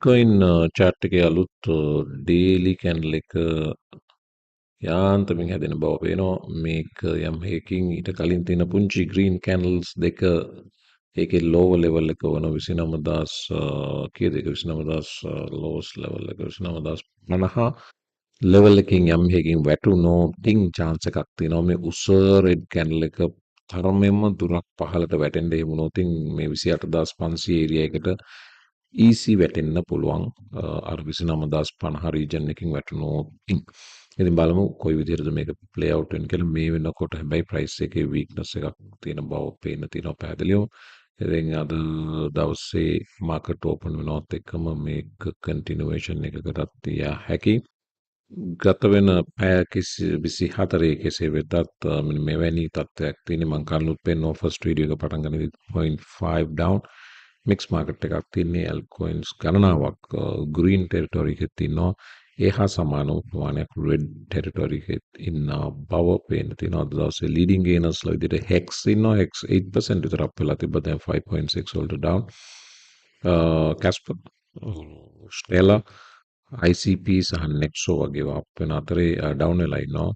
Bitcoin chart එකේ අලුත් daily candle එක යාන්තමින් හැදෙන බව පේනවා. මේක යම් හේකින් ඊට කලින් තියෙන පුංචි green candles දෙක ඒකේ lower level එක වන 29000 කීයද ඒක 29000 lowest level එක 29050 level එකකින් යම් හේකින් වැටුණෝ ටින් chance එකක් තියෙනවා මේ උස red candle එක තරමෙන්ම දුරක් පහළට වැටෙන්න එහෙම වුණොත් මේ 28500 area එකට easy වැටෙන්න පුළුවන් අර 29050 region එකකින් වැටුණොත් ඉතින් බලමු කොයි විදිහටද මේක play out වෙන්නේ කියලා මේ වෙනකොට හැබැයි price එකේ weakness එකක් තියෙන බව පේන්න තියෙනවා පැහැදිලිවම. ඉතින් අද දවසේ market open වෙනවත් එක්කම මේක continuation එකකටත් යා හැකි. ගත වෙන පැය 24 කෙසේ වෙතත් මෙවැනි තත්ත්වයක් තියෙන මම කලිනුත් පෙන්වන ෆස්ට් වීඩියෝ එක පටන් ගන්නදී 0.5 down මික්ස් මාකට් එකක් තියෙන්නේ altcoins ගණනාවක් green territory එකේ තියෙනවා ඒ හා සමාන ප්‍රමාණයක් red territory එකේ ඉන්න බව පේන්න තියෙනවා අද දවසේ leading gainers ලා විදිහට hex ඉන්නවා hex 8% විතර up වෙලා තිබ්බා දැන් 5.6 වලට down Casper Stella ICP සහ Nexo වගේ අප් වෙන අතරේ ඩවුන් වෙලා ඉන්නවා.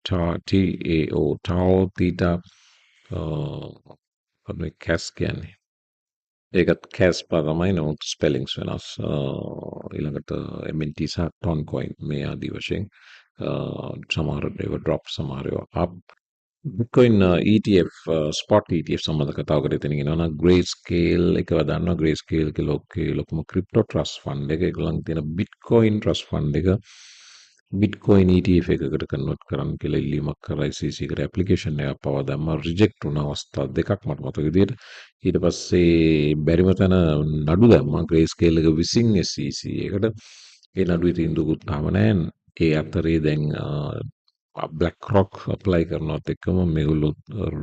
TAO TAO theta අපේ කැස් කියන්නේ. ඒකත් කැස්පා තමයි නෝට් ස්පෙලිංස් වෙනස්. ඊළඟට MNT සහ ටොන් කොයින් මේ ආදී වශයෙන් සමහර ඒවා ඩ්‍රොප් සමහර ඒවා up Bitcoin ETF spot ETF සම්බන්ධ කතාවකට එතන ගෙනවා නම් Grayscale එකව දන්නවා Grayscale එක ලොකුම crypto trust fund එක ඒගොල්ලන් තියෙන Bitcoin trust fund එක Bitcoin ETF එකකට convert කරන්න කියලා ඉල්ලීමක් කරා ICC එකට application එකක් පවා දැම්මා reject වුණ අවස්ථා දෙකක් මට මතක විදියට ඊට පස්සේ බැරිම තැන නඩු දැම්මා Grayscale එක විසින් SEC එකට ඒ නඩුවේ තීන්දුවකුත් තාම නැහැ ඒ අතරේ දැන් BlackRock apply කරනවත් එක්කම මේගොල්ලෝ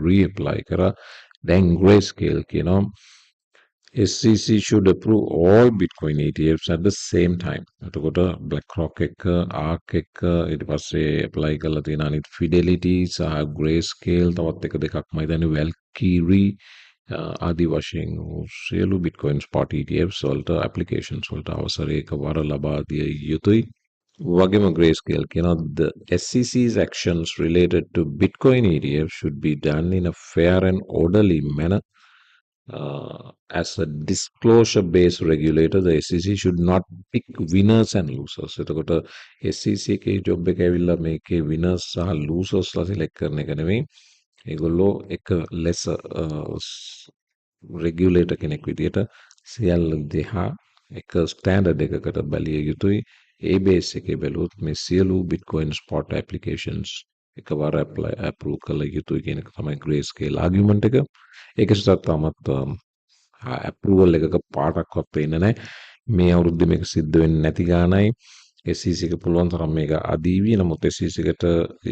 re-apply කරා දැන් Grayscale කියනවා SEC should approve all Bitcoin ETFs at the same time. එතකොට BlackRock එක ARK එක ඊට පස්සේ apply කරලා තියෙන අනිත් Fidelity සහ Grayscale තවත් එක දෙකක් මම හිතන්නේ Valkyrie ආදී වශයෙන් සියලු Bitcoin spot ETFs වලට applications වලට අවසරයක වර ලබා දිය යුතුයි. වගේම Grayscale කියනවා the SEC's actions related to Bitcoin ETF should be done in a fair and orderly manner. As a disclosure-based regulator, the SEC should not pick winners and losers. එතකොට SEC එකේ job එක ඇවිල්ලා මේකේ winners සහ losers ලා select කරන එක නෙමෙයි. ඒගොල්ලෝ එක lesser regulator කෙනෙක් විදියට සියල්ල දිහා එක standard එකකට බැලිය යුතුයි. ඒ බේස් එකේ බැලුවොත් මේ සියලු Bitcoin spot applications එකවර approve කළ යුතුයි කියන එක තමයි Grayscale argument එක. ඒක සත්‍ය තමත් approval එකක පාටක්වත් වෙන්නේ නැහැ. මේ අවුරුද්දේ මේක සිද්ධ වෙන්නේ නැති ගානයි SEC එක පුළුවන් තරම් මේක අදීවි නමුත් SEC එකට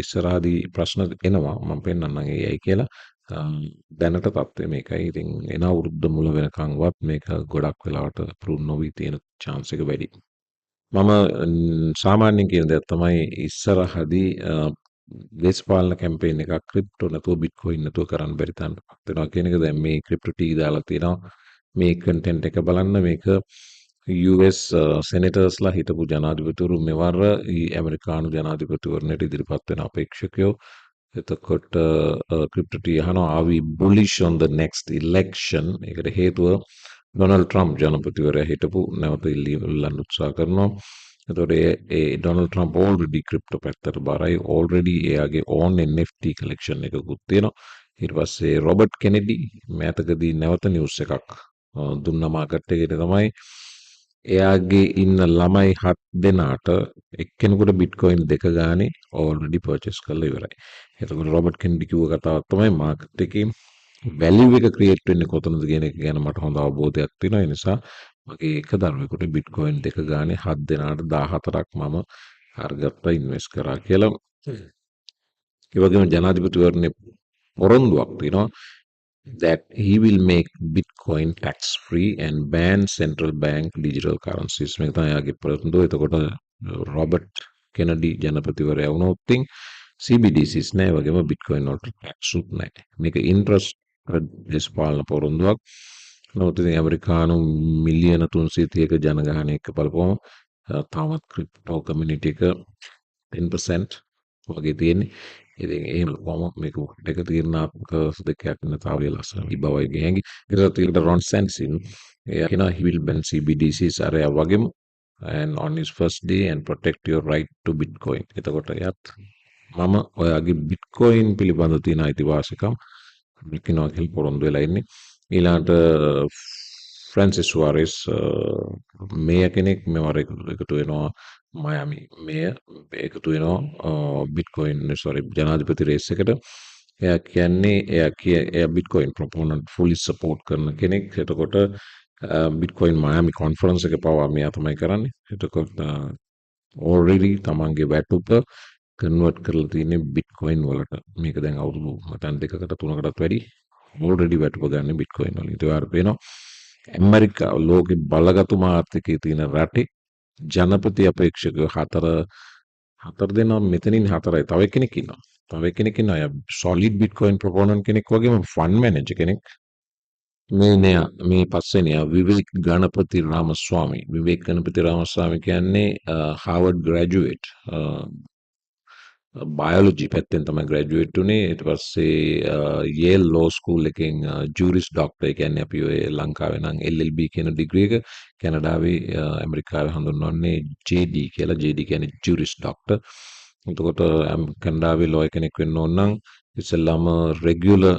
ඉස්සරහදී ප්‍රශ්න එනවා මම පෙන්නන්නම් ඒයි කියලා. දැනට තත්ත්වය මේකයි. ඉතින් එන අවුරුද්ද මුල වෙනකන්වත් මේක ගොඩක් වෙලාවට approve නොවි තියෙන chance එක වැඩි. මම සාමාන්‍යයෙන් කියන දේ තමයි ඉස්සරහදී දේශපාලන කැම්පේන් එකක් ක්‍රිප්ටෝ නැතුව බිට්කොයින් නැතුව කරන්න බැරි තැනටපත් වෙනවා කියන එක දැන් මේ ක්‍රිප්ටෝ ටී දාලා තියෙනවා මේ කන්ටෙන්ට් එක බලන්න මේක US සෙනටර්ස්ලා හිටපු ජනාධිපතිවරු මෙවර ඇමරිකානු ජනාධිපතිවරණයට ඉදිරිපත් වෙන අපේක්ෂකයෝ එතකොට ක්‍රිප්ටෝ ටී අහනවා are we bullish on the next election ඒකට හේතුව ඩොනල්ඩ් ට්‍රම්ප් ජනපතිවරයා හිටපු නැවත ඉල්ලන්න උත්සාහ කරනවා එතකොට ඒ ඩොනල්ඩ් ට්‍රම්ප් already ක්‍රිප්ටෝ පැත්තට බරයි already එයාගේ own NFT collection එකකුත් තියෙනවා ඊට පස්සේ රොබර්ට් කෙනෙඩි මෑතකදී නැවත නිවුස් එකක් දුන්න මාකට් එකට තමයි එයාගේ ඉන්න ළමයි 7 දෙනාට එක්කෙනෙකුට බිට්කොයින් දෙක ගානේ already purchase කරලා ඉවරයි. එතකොට රොබර්ට් කෙනෙඩි කිව්ව කතාවක් තමයි මාකට් එකේ value එක create වෙන්නේ කොතනද කියන එක ගැන මට හොඳ අවබෝධයක් තියෙනවා. ඒ නිසා මගේ එක දරුවෙකුට බිට්කොයින් දෙක ගානේ 7 දෙනාට 14ක් මම අරගත්තා ඉන්වෙස්ට් කරා කියලා. ඒ වගේම ජනාධිපතිවරණේ පොරොන්දුවක් තියෙනවා that he will make Bitcoin tax free and ban central bank digital currencies. මේක තමයි යාගේ පොරොන්දුව. එතකොට රොබර්ට් කෙනඩි ජනපතිවරයා වුණොත් CBDCs නෑ වගේම Bitcoin වලට tax උත් නෑ. මේක interest දේශපාලන පොරොන්දුවක්. නමුත් ඉතින් ඇමරිකානු මිලියන 330ක ජනගහනයක බලපුවම තාමත් ක්‍රිප්ටෝ කමියුනිටි එක 10% වගේ තියෙන්නේ. ඉතින් එහෙම බලපුවම මේක එක තීරණාත්මක දෙකක් නතාවලිය ලස්සන බවයි ගෑඟි. ඒකට රොන් සැන්සින් එයා කියනවා he will ban CBDCs අරයා වගේම and on his first day and protect your right to Bitcoin. එතකොට එයාත් මම ඔයාගේ බිට්කොයින් පිළිබඳ තියෙන අයිතිවාසිකම් රකින්නවා කියලා පොරොන්දු වෙලා ඉන්නේ. ඊළඟට ෆ්‍රැන්සිස් සුවාරෙස් මේය කෙනෙක් මෙවර එකතු වෙනවා මයමි මේය එකතු වෙනවා බිට්කොයින් සොරි ජනාධිපති රේස් එකට. එයා කියන්නේ එයා බිට්කොයින් ප්‍රොපෝනන්ට් ෆුලි සපෝට් කරන කෙනෙක්. එතකොට බිට්කොයින් මයමි කොන්ෆරන්ස් එක පවා මෙයා තමයි කරන්නේ. එතකොට already තමන්ගේ වැටුප කන්වර්ට් කරලා තියෙන්නේ බිට්කොයින් වලට. මේක දැන් අවුරුදු මතන් දෙකකට තුනකටත් වැඩි already වැටුප ගන්න බිට්කොයින් වලින්. ඒක වාර පේනවා ඇමරිකාව ලෝකේ බලගතුම ආර්ථිකයේ තියෙන රටේ ජනපති අපේක්ෂකයෝ හතර දෙනා මෙතනින් හතරයි. තව කෙනෙක් ඉන්නවා. තව කෙනෙක් ඉන්නවා. අය solid bitcoin proponent කෙනෙක් වගේම fund manager කෙනෙක්. මේ පස්වෙනියා විවේක් ගණපති රාමස්වාමී. විවේක් ගණපති රාමස්වාමී කියන්නේ Harvard graduate. බයෝලොජි පැත්තෙන් තමයි ග්‍රැජුවේට් උනේ. ඊට පස්සේ යේල් ලෝ ස්කූල් එකෙන් ජූරිස් ඩොක්ටර්. ඒ කියන්නේ අපි ඔය ලංකාවේ නම් LLB කියන ඩිග්‍රී එක කැනඩාවේ ඇමරිකාවේ හඳුන්වන්නේ JD කියලා. JD කියන්නේ ජූරිස් ඩොක්ටර්. එතකොට කැනඩාවේ ලෝය කෙනෙක් වෙන්න ඕන නම් ඉස්සෙල්ලාම රෙගියුලර්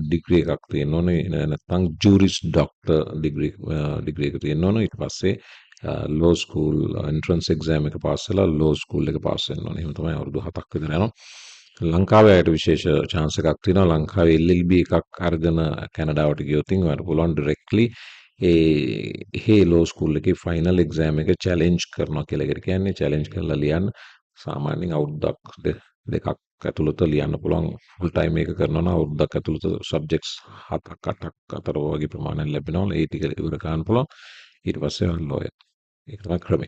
ඩිග්‍රී එකක් තියෙන්න ඕනේ. නැත්නම් ජූරිස් ඩොක්ටර් ඩිග්‍රී එක තියෙන්න ඕනේ. ඊට පස්සේ ලෝ ස්කූල් එන්ට්‍රන්ස් එක්සෑම් එක පාස් වෙලා ලෝ ස්කූල් එක පාස් වෙන්න ඕනේ. එහෙම තමයි අවුරුදු 7ක් විතර යනවා. ලංකාවේ අයට විශේෂ chance එකක් තියෙනවා. ලංකාවේ LLB එකක් අරගෙන කැනඩාවට ගියොත් ඔයාලට පුළුවන් directly ඒ ලෝ ස්කූල් එකේ ෆයිනල් එක්සෑම් එක චැලෙන්ජ් කරනවා කියලා එකට කියන්නේ. චැලෙන්ජ් කරලා ලියන්න සාමාන්‍යයෙන් අවුරුද්දක් දෙකක් ඇතුළත ලියන්න පුළුවන්. ෆුල් ටයිම් එක කරනවා නම් අවුරුද්දක් ඇතුළත සබ්ජෙක්ට්ස් 7ක් 8ක් අතර වගේ ප්‍රමාණයක් ලැබෙනවා. ඒ ටික ඉවර කරන්න පුළුවන්. ඊට පස්සේ ලෝයර්. ඒක තමයි ක්‍රමය.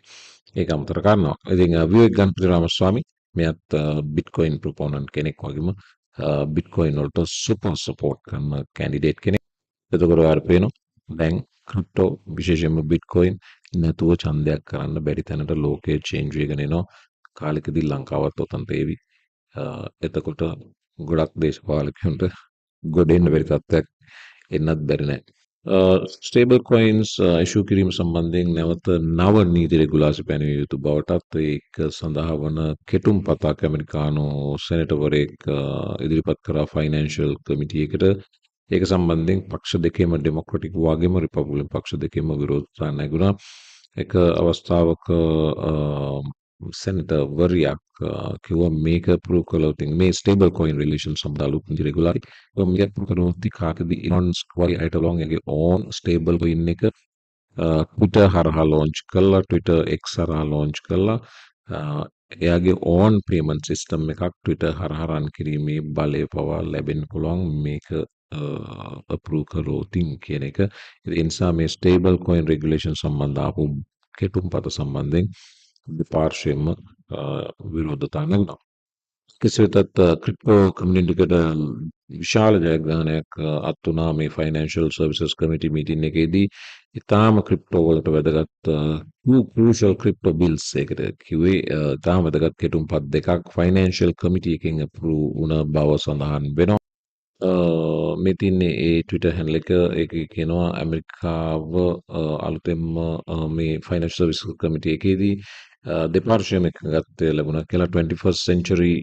ඒක අමතර කරනවා. ඉතින් විවේක් ගණපති රාමස්වාමී මෙයත් බිට්කොයින් ප්‍රොපෝනන්ට් කෙනෙක් වගේම බිට්කොයින් වලට සුපර් සපෝට් කරන කැන්ඩිඩේට් කෙනෙක්. එතකොට ඔයාලට පේනවා දැන් ක්‍රිප්ටෝ විශේෂයෙන්ම බිට්කොයින් නැතුව ඡන්දයක් කරන්න බැරි තැනට ලෝකයේ චේන්ජ් වෙගෙන එනවා. කාලෙකදී ලංකාවත් ඔතනට එවි. එතකොට ගොඩක් දේශපාලකයන්ට ගොඩ එන්න බැරි තත්ත්වයක් එන්නත් බැරි නෑ. ස්ටේබල් කොයින්ස් ඉෂු කිරීම සම්බන්ධයෙන් නැවත නව නීති රෙගුලාසි පැනවිය යුතු බවටත් ඒක සඳහා වන කෙටුම් පතාක් ඇමරිකානු සෙනටවරයෙක් ඉදිරිපත් කරා ෆයිනෑන්ෂල් කමිටි එකට. ඒක සම්බන්ධයෙන් පක්ෂ දෙකේම ඩෙමොක්‍රටික් වගේම රිපබ්ලිකන් පක්ෂ දෙකේම විරෝධතා නැගුණා. එක අවස්ථාවක සෙනටර් වරියක් කිව්වා මේක ප්‍රූව් කළොත් මේ ස්ටේබල් කොයින් රිලේෂන් සම්බන්ධ අලුත් නීති රෙගුලාරි මේක ප්‍රූව් කළොත් කාටද ඉලොන්ස් වගේ අයට ලොන් එකේ ඕන් ස්ටේබල් කොයින් එක Twitter හරහා ලොන්ච් කළා. Twitter X හරහා ලොන්ච් කළා. එයාගේ ඕන් පේමන්ට් සිස්ටම් එකක් Twitter හරහා රන් කිරීමේ බලය පවා ලැබෙන්න පුළුවන් මේක අප්‍රූව් කළොත් කියන එක. ඒ නිසා මේ ස්ටේබල් කොයින් රෙගුලේෂන් සම්බන්ධ ආපු කෙටුම්පත සම්බන්ධයෙන් දෙපාර්ශ්වයෙන්ම විරෝධතා නැගුණා. කෙසේ වෙතත් ක්‍රිප්ටෝ කමියුනිටිකට විශාල ජයග්‍රහණයක් අත් වුණා මේ ෆයිනෑන්ෂල් සර්විසස් කමිටි මීටින් එකේදී. ඉතාම ක්‍රිප්ටෝ වලට වැදගත් crucial crypto bills එකට කිව්වේ ඉතාම වැදගත් කෙටුම්පත් දෙකක් ෆයිනෑන්ෂල් කමිටි එකෙන් අප්‍රූව් වුණ බව සඳහන් වෙනවා. මේ තින්නේ ඒ Twitter handle එක ඒකේ කියනවා ඇමරිකාව අලුතෙන්ම මේ ෆයිනෑන්ෂල් සර්විස් කමිටි එකේදී දෙපාර්ශ්වයම එකගත්තය ලැබුණා කියලා 21st century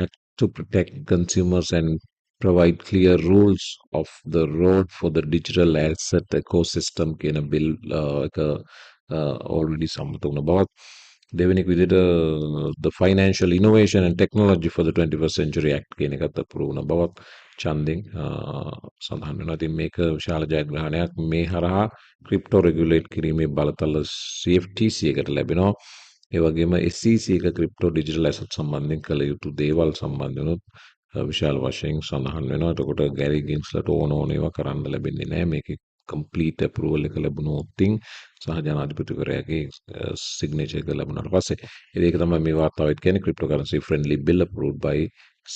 act to protect consumers and provide clear rules of the road for the digital asset ecosystem කියන බිල් එක already සම්මත වුණ බවත් දෙවෙනි විදිහට the financial innovation and technology for the 21st century act කියන එකත් අප්‍රූව් වුණ බවත් ඡන්දෙන් සඳහන් වෙනවා. ඉතින් මේක විශාල ජයග්‍රහණයක්. මේ හරහා ක්‍රිප්ටෝ රෙගුලේට් කිරීමේ බලතල CFTC එකට ලැබෙනවා. ඒ වගේම SEC එක ක්‍රිප්ටෝ ඩිජිටල් ඇසට් සම්බන්ධයෙන් කළ යුතු දේවල් සම්බන්ධනොත් විශාල වශයෙන් සඳහන් වෙනවා. එතකොට ගැරි ගින්ස්ලට ඕන ඒවා කරන්න ලැබෙන්නේ නැහැ. මේකේ complete approval එක ලැබුණොත් සහ ජනාධිපතිවරයාගේ signature එක ලැබුණාට පස්සේ ඒක තමයි මේ වාර්තාවෙත් කියන්නේ cryptocurrency friendly bill approved by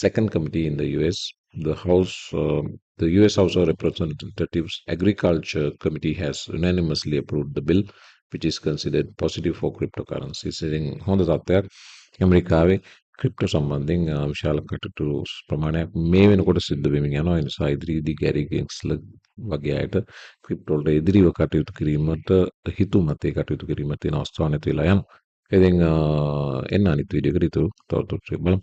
second committee in the US. The House The US House of Representatives Agriculture Committee has unanimously approved the bill, which is considered positive for cryptocurrencies. ඉතින් හොඳ තත්ත්වයක් ඇමරිකාවේ ක්‍රිප්ටෝ සම්බන්ධයෙන් විශාල කටයුතු ප්‍රමාණයක් මේ වෙනකොට සිද්ධ වෙමින් යනවා. ඒ නිසා ඉදිරියේදී ගැරි ගෙන්ස්ල වගේ අයට ක්‍රිප්ටෝ වලට එදිරිව කටයුතු කිරීමට හිතුමතේ කටයුතු කිරීමට තියෙන අවස්ථාවක් නැති වෙලා යනවා. ඉතින් එන්න අනිත් වීඩියෝ එකට ඉතුරු තවදුරටත් බලමු.